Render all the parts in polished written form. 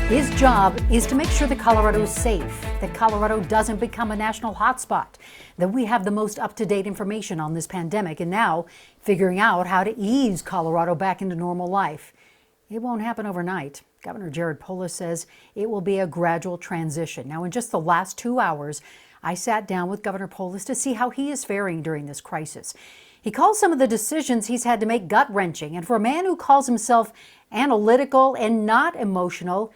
His job is to make sure that Colorado is safe, that Colorado doesn't become a national hotspot, that we have the most up-to-date information on this pandemic, and now figuring out how to ease Colorado back into normal life. It won't happen overnight. Governor Jared Polis says it will be a gradual transition. Now, in just the last 2 hours, I sat down with Governor Polis to see how he is faring during this crisis. He calls some of the decisions he's had to make gut-wrenching, and for a man who calls himself analytical and not emotional,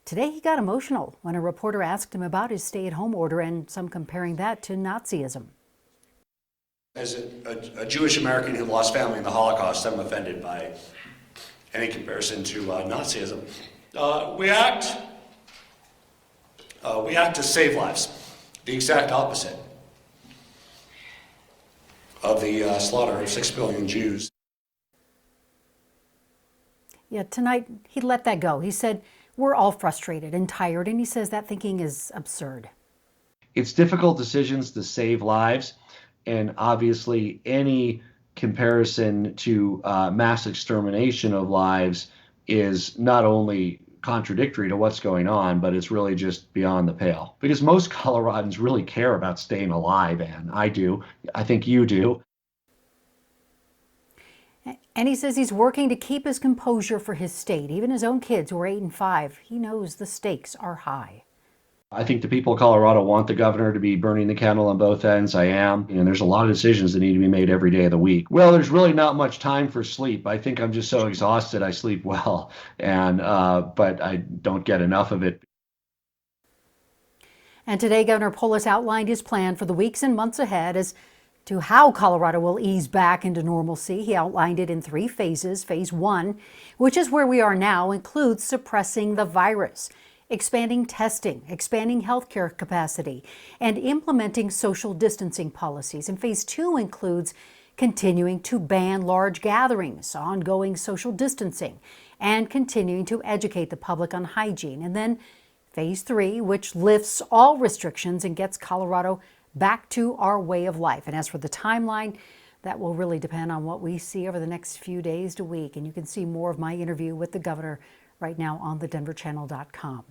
today he got emotional when a reporter asked him about his stay-at-home order, and some comparing that to Nazism. As a Jewish American who lost family in the Holocaust, I'm offended by any comparison to Nazism. We act to save lives, the exact opposite of the slaughter of 6 billion Jews. Yeah, tonight he let that go. He said, we're all frustrated and tired, and he says that thinking is absurd. It's difficult decisions to save lives, and obviously any comparison to mass extermination of lives is not only contradictory to what's going on, but it's really just beyond the pale. Because most Coloradans really care about staying alive, and I do. I think you do. And he says he's working to keep his composure for his state, even his own kids who are 8 and 5. He knows the stakes are high. I think the people of Colorado want the governor to be burning the candle on both ends. I am. And there's a lot of decisions that need to be made every day of the week. Well, there's really not much time for sleep. I think I'm just so exhausted I sleep well, and but I don't get enough of it. And today, Governor Polis outlined his plan for the weeks and months ahead as to how Colorado will ease back into normalcy. He outlined it in 3 phases. Phase 1, which is where we are now, includes suppressing the virus, expanding testing, expanding healthcare capacity, and implementing social distancing policies. And phase 2 includes continuing to ban large gatherings, ongoing social distancing, and continuing to educate the public on hygiene. And then phase 3, which lifts all restrictions and gets Colorado back to our way of life. And as for the timeline, that will really depend on what we see over the next few days to week. And you can see more of my interview with the governor right now on thedenverchannel.com.